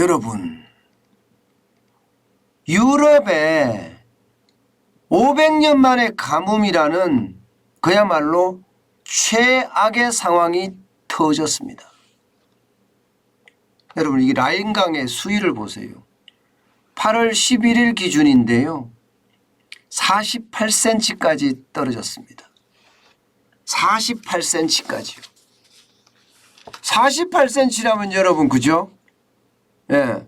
여러분, 유럽에 500년 만에 가뭄이라는 그야말로 최악의 상황이 터졌습니다. 여러분, 이 라인강의 수위를 보세요. 8월 11일 기준인데요. 48cm까지 떨어졌습니다. 48cm까지요. 48cm라면 여러분, 그죠? 예.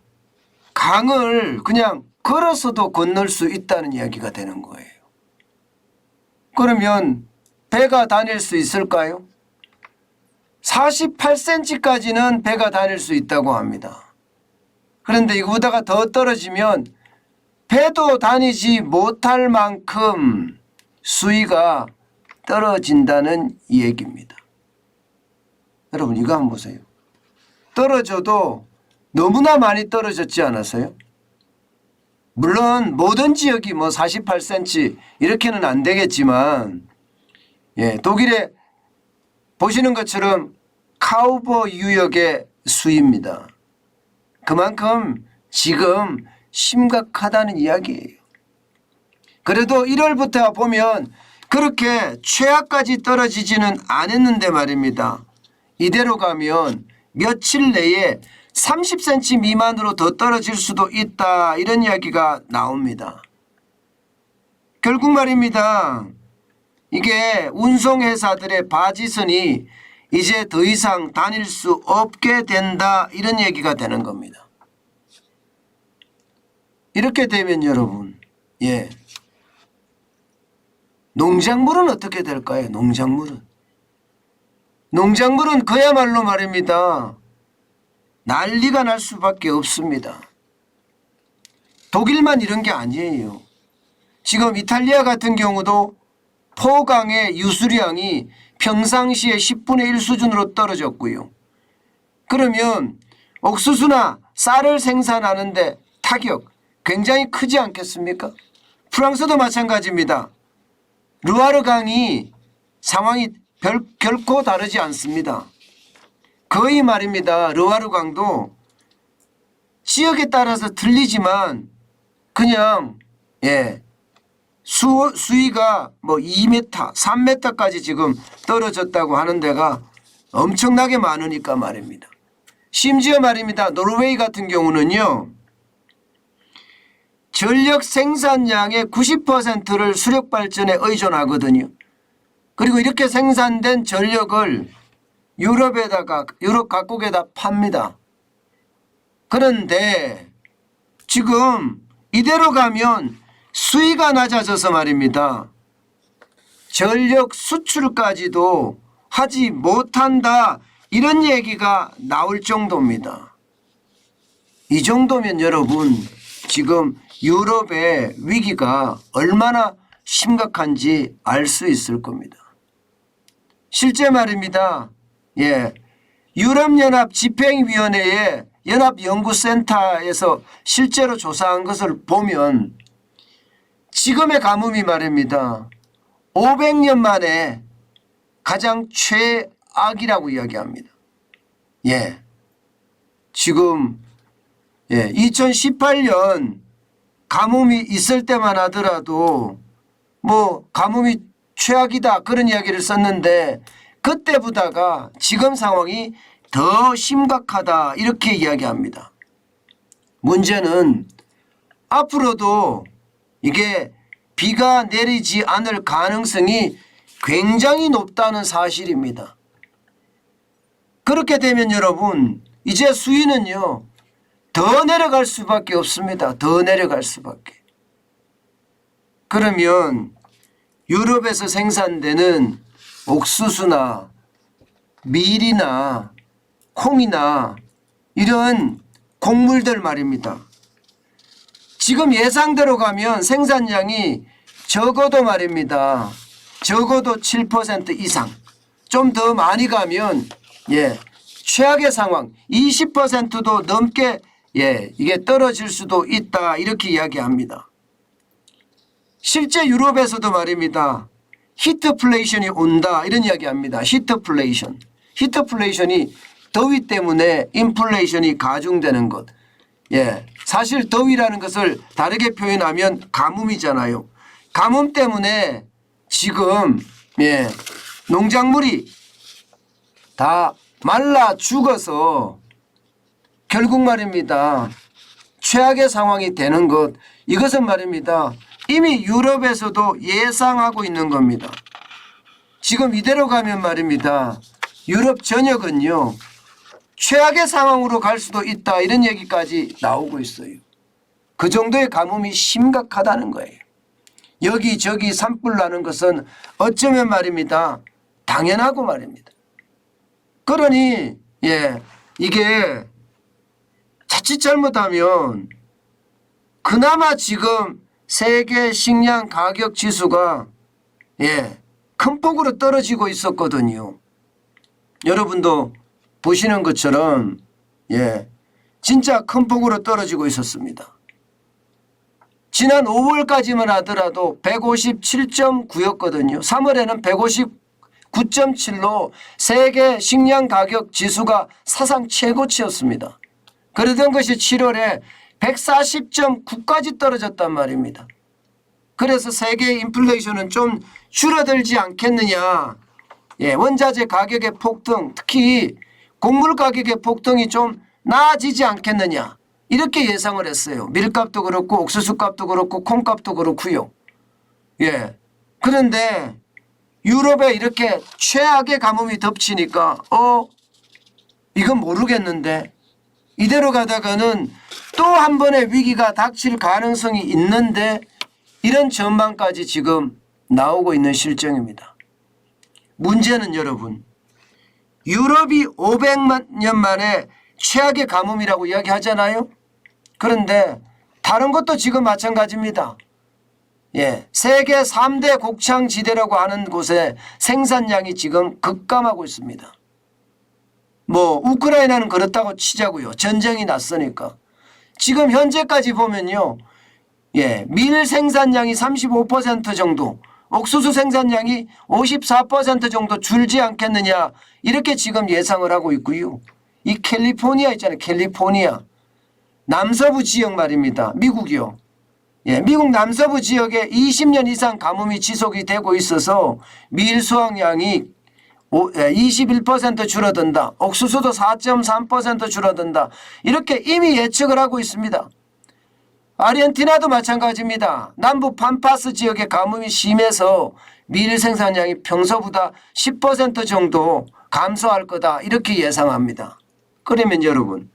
강을 그냥 걸어서도 건널 수 있다는 이야기가 되는 거예요. 그러면 배가 다닐 수 있을까요? 48cm까지는 배가 다닐 수 있다고 합니다. 그런데 이거보다가 더 떨어지면 배도 다니지 못할 만큼 수위가 떨어진다는 얘기입니다. 여러분, 이거 한번 보세요. 떨어져도 너무나 많이 떨어졌지 않았어요? 물론 모든 지역이 뭐 48cm 이렇게는 안 되겠지만, 예, 독일에 보시는 것처럼 카우버 유역의 수위입니다. 그만큼 지금 심각하다는 이야기예요. 그래도 1월부터 보면 그렇게 최악까지 떨어지지는 않았는데 말입니다. 이대로 가면 며칠 내에 30cm 미만으로 더 떨어질 수도 있다, 이런 이야기가 나옵니다. 결국 말입니다. 이게 운송회사들의 바지선이 이제 더 이상 다닐 수 없게 된다, 이런 얘기가 되는 겁니다. 이렇게 되면 여러분, 예, 농작물은 어떻게 될까요? 농작물은 그야말로 말입니다. 난리가 날 수밖에 없습니다. 독일만 이런 게 아니에요. 지금 이탈리아 같은 경우도 포강의 유수량이 평상시의 10분의 1 수준으로 떨어졌고요. 그러면 옥수수나 쌀을 생산하는데 타격 굉장히 크지 않겠습니까? 프랑스도 마찬가지입니다. 루아르 강이 상황이 결코 다르지 않습니다. 거의 말입니다. 루아르 강도 지역에 따라서 틀리지만 그냥, 예, 수위가 뭐 2m, 3m까지 지금 떨어졌다고 하는 데가 엄청나게 많으니까 말입니다. 심지어 말입니다. 노르웨이 같은 경우는요, 전력 생산량의 90%를 수력발전에 의존하거든요. 그리고 이렇게 생산된 전력을 유럽 각국에다 팝니다. 그런데 지금 이대로 가면 수위가 낮아져서 말입니다. 전력 수출까지도 하지 못한다, 이런 얘기가 나올 정도입니다. 이 정도면 여러분, 지금 유럽의 위기가 얼마나 심각한지 알 수 있을 겁니다. 실제 말입니다. 예, 유럽연합 집행위원회의 연합연구센터에서 실제로 조사한 것을 보면 지금의 가뭄이 말입니다. 500년 만에 가장 최악이라고 이야기합니다. 예, 지금 2018년 가뭄이 있을 때만 하더라도 뭐 가뭄이 최악이다, 그런 이야기를 썼는데 그때보다가 지금 상황이 더 심각하다, 이렇게 이야기합니다. 문제는 앞으로도 이게 비가 내리지 않을 가능성이 굉장히 높다는 사실입니다. 그렇게 되면 여러분, 이제 수위는요 더 내려갈 수밖에 없습니다. 더 내려갈 수밖에. 그러면 유럽에서 생산되는 옥수수나 밀이나 콩이나 이런 곡물들 말입니다. 지금 예상대로 가면 생산량이 적어도 말입니다. 적어도 7% 이상. 좀 더 많이 가면, 예, 최악의 상황 20%도 넘게, 예, 이게 떨어질 수도 있다, 이렇게 이야기합니다. 실제 유럽에서도 말입니다. 히트플레이션이 온다, 이런 이야기합니다. 히트플레이션이 더위 때문에 인플레이션이 가중되는 것. 사실 더위라는 것을 다르게 표현하면 가뭄이잖아요. 가뭄 때문에 지금 농작물이 다 말라 죽어서 결국 말입니다. 최악의 상황이 되는 것, 이것은 말입니다. 이미 유럽에서도 예상하고 있는 겁니다. 지금 이대로 가면 말입니다. 유럽 전역은요, 최악의 상황으로 갈 수도 있다, 이런 얘기까지 나오고 있어요. 그 정도의 가뭄이 심각하다는 거예요. 여기저기 산불 나는 것은 어쩌면 말입니다. 당연하고 말입니다. 그러니 이게 자칫 잘못하면 그나마 지금 세계 식량 가격 지수가 큰 폭으로 떨어지고 있었거든요. 여러분도 보시는 것처럼 진짜 큰 폭으로 떨어지고 있었습니다. 지난 5월까지만 하더라도 157.9였거든요. 3월에는 159.7로 세계 식량 가격 지수가 사상 최고치였습니다. 그러던 것이 7월에 140.9까지 떨어졌단 말입니다. 그래서 세계 인플레이션은 좀 줄어들지 않겠느냐. 원자재 가격의 폭등, 특히 곡물 가격의 폭등이 좀 나아지지 않겠느냐. 이렇게 예상을 했어요. 밀값도 그렇고 옥수수값도 그렇고 콩값도 그렇고요. 그런데 유럽에 이렇게 최악의 가뭄이 덮치니까 이건 모르겠는데 이대로 가다가는 또 한 번의 위기가 닥칠 가능성이 있는데 이런 전망까지 지금 나오고 있는 실정입니다. 문제는 여러분, 유럽이 500만 년 만에 최악의 가뭄이라고 이야기하잖아요. 그런데 다른 것도 지금 마찬가지입니다. 세계 3대 곡창지대라고 하는 곳에 생산량이 지금 급감하고 있습니다. 우크라이나는 그렇다고 치자고요. 전쟁이 났으니까. 지금 현재까지 보면요. 밀 생산량이 35% 정도, 옥수수 생산량이 54% 정도 줄지 않겠느냐, 이렇게 지금 예상을 하고 있고요. 이 캘리포니아 있잖아요. 캘리포니아. 남서부 지역 말입니다. 미국이요. 미국 남서부 지역에 20년 이상 가뭄이 지속이 되고 있어서 밀 수확량이 21% 줄어든다. 옥수수도 4.3% 줄어든다. 이렇게 이미 예측을 하고 있습니다. 아르헨티나도 마찬가지입니다. 남부 판파스 지역의 가뭄이 심해서 밀 생산량이 평소보다 10% 정도 감소할 거다. 이렇게 예상합니다. 그러면 여러분,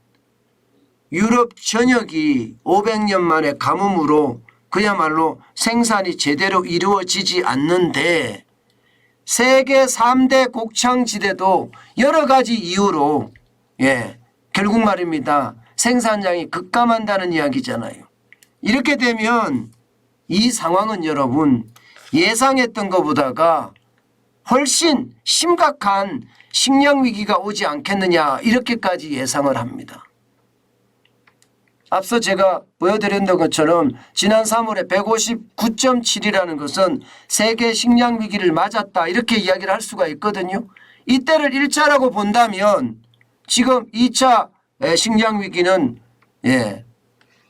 유럽 전역이 500년 만에 가뭄으로 그야말로 생산이 제대로 이루어지지 않는데 세계 3대 곡창지대도 여러 가지 이유로 결국 말입니다. 생산량이 급감한다는 이야기잖아요. 이렇게 되면 이 상황은 여러분 예상했던 것보다가 훨씬 심각한 식량 위기가 오지 않겠느냐, 이렇게까지 예상을 합니다. 앞서 제가 보여드렸던 것처럼 지난 3월에 159.7이라는 것은 세계 식량 위기를 맞았다, 이렇게 이야기를 할 수가 있거든요. 이때를 1차라고 본다면 지금 2차 식량 위기는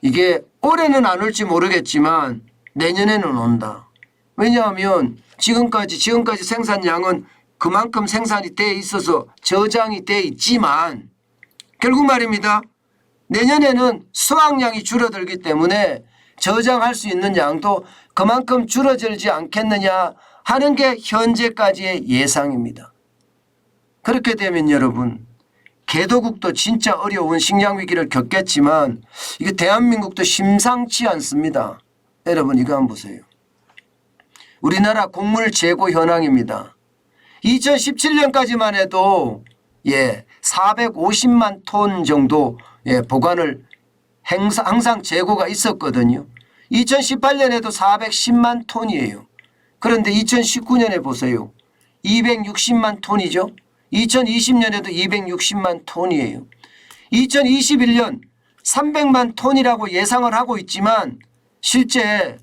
이게 올해는 안 올지 모르겠지만 내년에는 온다. 왜냐하면 지금까지 생산량은 그만큼 생산이 돼 있어서 저장이 돼 있지만 결국 말입니다. 내년에는 수확량이 줄어들기 때문에 저장할 수 있는 양도 그만큼 줄어들지 않겠느냐 하는 게 현재까지의 예상입니다. 그렇게 되면 여러분, 개도국도 진짜 어려운 식량 위기를 겪겠지만 이게 대한민국도 심상치 않습니다. 여러분 이거 한번 보세요. 우리나라 곡물 재고 현황입니다. 2017년까지만 해도 450만 톤 정도 보관을 항상 재고가 있었거든요. 2018년에도 410만 톤이에요. 그런데 2019년에 보세요. 260만 톤이죠. 2020년에도 260만 톤이에요. 2021년 300만 톤이라고 예상을 하고 있지만 실제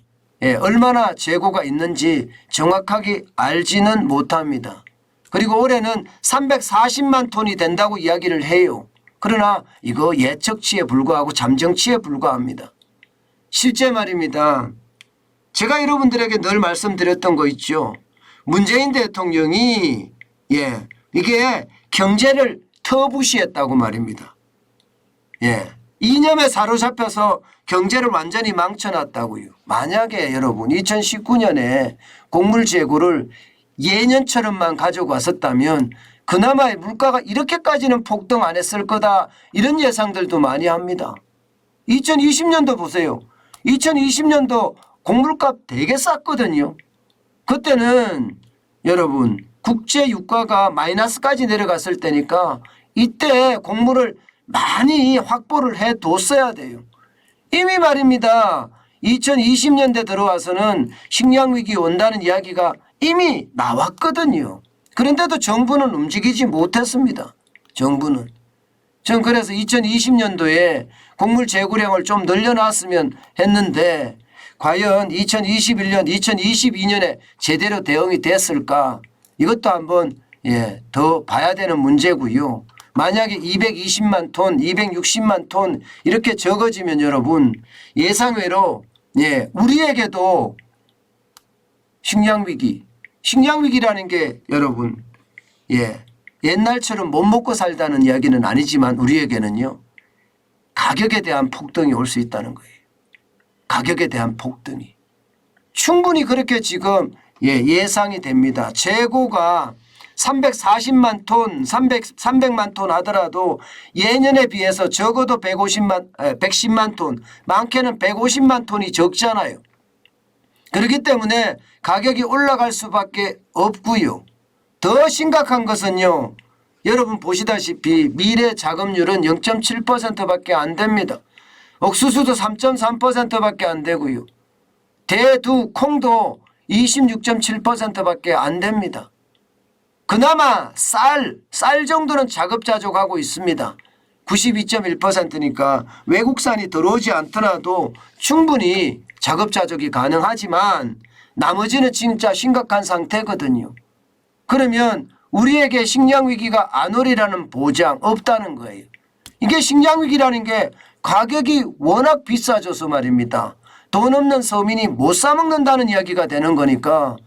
얼마나 재고가 있는지 정확하게 알지는 못합니다. 그리고 올해는 340만 톤이 된다고 이야기를 해요. 그러나 이거 예측치에 불과하고 잠정치에 불과합니다. 실제 말입니다. 제가 여러분들에게 늘 말씀드렸던 거 있죠. 문재인 대통령이 이게 경제를 터부시했다고 말입니다. 이념에 사로잡혀서 경제를 완전히 망쳐놨다고요. 만약에 여러분 2019년에 곡물 재고를 예년처럼만 가지고 왔었다면 그나마 물가가 이렇게까지는 폭등 안 했을 거다 이런 예상들도 많이 합니다. 2020년도 보세요. 2020년도 곡물값 되게 쌌거든요. 그때는 여러분 국제 유가가 마이너스까지 내려갔을 때니까 이때 곡물을 많이 확보를 해뒀어야 돼요. 이미 말입니다. 2020년대 들어와서는 식량위기 온다는 이야기가 이미 나왔거든요. 그런데도 정부는 움직이지 못했습니다. 정부는. 전 그래서 2020년도에 곡물 재고량을 좀 늘려놨으면 했는데 과연 2021년, 2022년에 제대로 대응이 됐을까? 이것도 한번 더 봐야 되는 문제고요. 만약에 220만 톤, 260만 톤 이렇게 적어지면 여러분 예상외로 우리에게도 식량위기라는 게 여러분 옛날처럼 못 먹고 살다는 이야기는 아니지만 우리에게는요 가격에 대한 폭등이 올 수 있다는 거예요. 가격에 대한 폭등이 충분히 그렇게 지금 예상이 됩니다. 재고가 340만 톤, 300만 톤 하더라도 예년에 비해서 적어도 110만 톤, 많게는 150만 톤이 적잖아요. 그렇기 때문에 가격이 올라갈 수밖에 없고요. 더 심각한 것은요. 여러분 보시다시피 미래 자금률은 0.7%밖에 안 됩니다. 옥수수도 3.3%밖에 안 되고요. 대두, 콩도 26.7%밖에 안 됩니다. 그나마 쌀 정도는 자급자족하고 있습니다. 92.1%니까 외국산이 들어오지 않더라도 충분히 자급자족이 가능하지만 나머지는 진짜 심각한 상태거든요. 그러면 우리에게 식량위기가 안 오리라는 보장 없다는 거예요. 이게 식량위기라는 게 가격이 워낙 비싸져서 말입니다. 돈 없는 서민이 못 사 먹는다는 이야기가 되는 거니까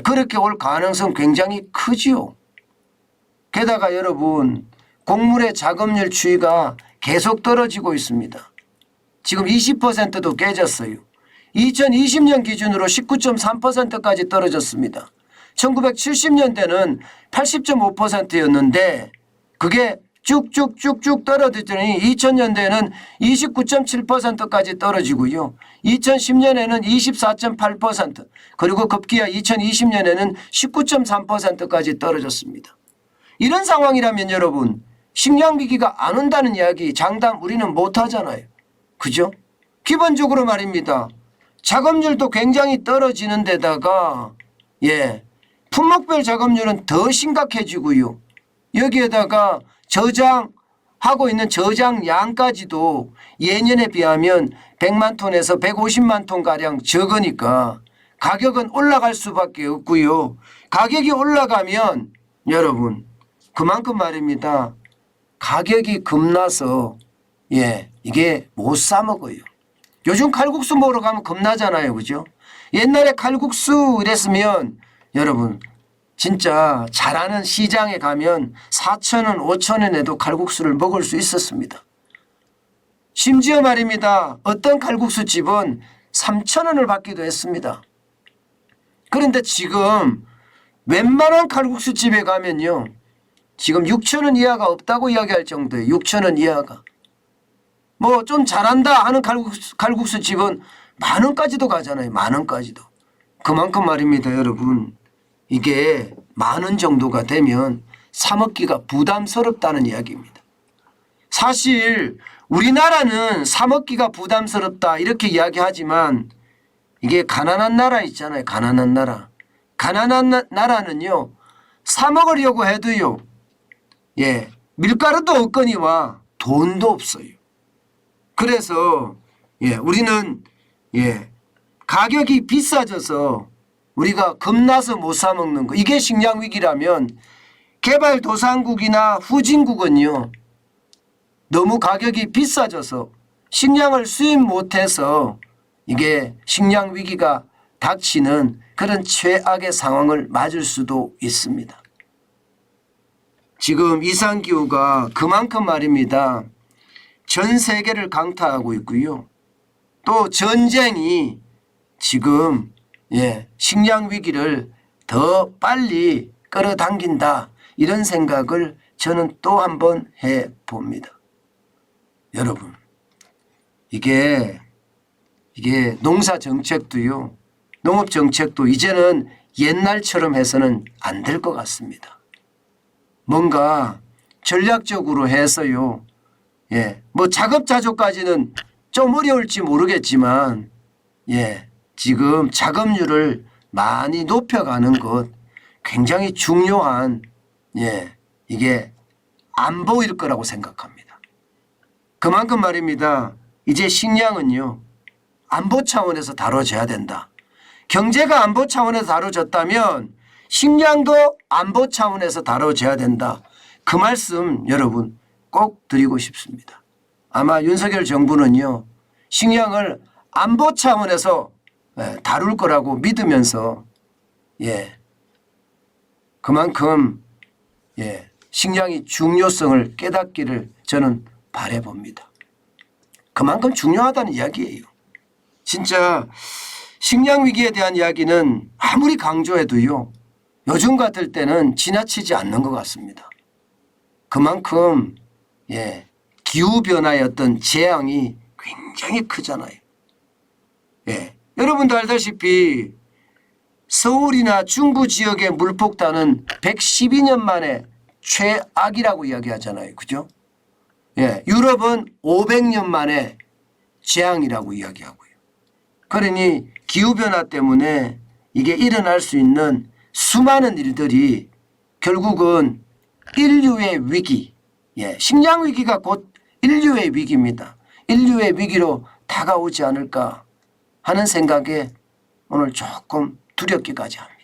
그렇게 올 가능성 굉장히 크지요. 게다가 여러분 곡물의 작업률 추이가 계속 떨어지고 있습니다. 지금 20%도 깨졌어요. 2020년 기준으로 19.3%까지 떨어졌습니다. 1970년대는 80.5%였는데 그게 쭉쭉쭉쭉 떨어지더니 2000년대에는 29.7%까지 떨어지고요. 2010년에는 24.8% 그리고 급기야 2020년에는 19.3%까지 떨어졌습니다. 이런 상황이라면 여러분 식량위기가 안 온다는 이야기 장담 우리는 못하잖아요. 그죠? 기본적으로 말입니다. 작업률도 굉장히 떨어지는 데다가 품목별 작업률은 더 심각해지고요. 여기에다가 저장하고 있는 저장량까지도 예년에 비하면 100만 톤에서 150만 톤가량 적으니까 가격은 올라갈 수밖에 없고요. 가격이 올라가면 여러분 그만큼 말입니다. 가격이 급나서 이게 못 사 먹어요. 요즘 칼국수 먹으러 가면 겁나잖아요. 그죠? 옛날에 칼국수 이랬으면 여러분 진짜 잘하는 시장에 가면 4,000원, 5,000원에도 칼국수를 먹을 수 있었습니다. 심지어 말입니다. 어떤 칼국수 집은 3,000원을 받기도 했습니다. 그런데 지금 웬만한 칼국수 집에 가면요. 지금 6,000원 이하가 없다고 이야기할 정도예요. 6,000원 이하가. 뭐 좀 잘한다 하는 칼국수 집은 10,000원까지도 가잖아요. 10,000원까지도. 그만큼 말입니다. 여러분. 이게 10,000원 정도가 되면 사 먹기가 부담스럽다는 이야기입니다. 사실 우리나라는 사 먹기가 부담스럽다 이렇게 이야기하지만 이게 가난한 나라 있잖아요. 가난한 나라. 가난한 나라는요. 사 먹으려고 해도요. 밀가루도 없거니와 돈도 없어요. 그래서 우리는 가격이 비싸져서 우리가 겁나서 못 사 먹는 거. 이게 식량위기라면 개발도상국이나 후진국은요. 너무 가격이 비싸져서 식량을 수입 못해서 이게 식량 위기가 닥치는 그런 최악의 상황을 맞을 수도 있습니다. 지금 이상기후가 그만큼 말입니다. 전 세계를 강타하고 있고요. 또 전쟁이 지금 식량 위기를 더 빨리 끌어당긴다, 이런 생각을 저는 또 한 번 해봅니다. 여러분, 이게 농사 정책도요, 농업 정책도 이제는 옛날처럼 해서는 안 될 것 같습니다. 뭔가 전략적으로 해서요, 뭐 자급자족까지는 좀 어려울지 모르겠지만, 지금 자급률을 많이 높여가는 것 굉장히 중요한 이게 안보일 거라고 생각합니다. 그만큼 말입니다. 이제 식량은요, 안보 차원에서 다뤄져야 된다. 경제가 안보 차원에서 다뤄졌다면 식량도 안보 차원에서 다뤄져야 된다. 그 말씀 여러분 꼭 드리고 싶습니다. 아마 윤석열 정부는요, 식량을 안보 차원에서 다룰 거라고 믿으면서 그만큼 식량이 중요성을 깨닫기를 저는 바라봅니다. 그만큼 중요하다는 이야기예요. 진짜 식량 위기에 대한 이야기는 아무리 강조해도요, 요즘 같을 때는 지나치지 않는 것 같습니다. 그만큼 기후변화의 어떤 재앙이 굉장히 크잖아요. 여러분도 알다시피 서울이나 중부 지역의 물폭탄은 112년 만에 최악이라고 이야기하잖아요. 그죠? 유럽은 500년 만에 재앙이라고 이야기하고요. 그러니 기후변화 때문에 이게 일어날 수 있는 수많은 일들이 결국은 인류의 위기, 식량 위기가 곧 인류의 위기입니다. 인류의 위기로 다가오지 않을까 하는 생각에 오늘 조금 두렵기까지 합니다.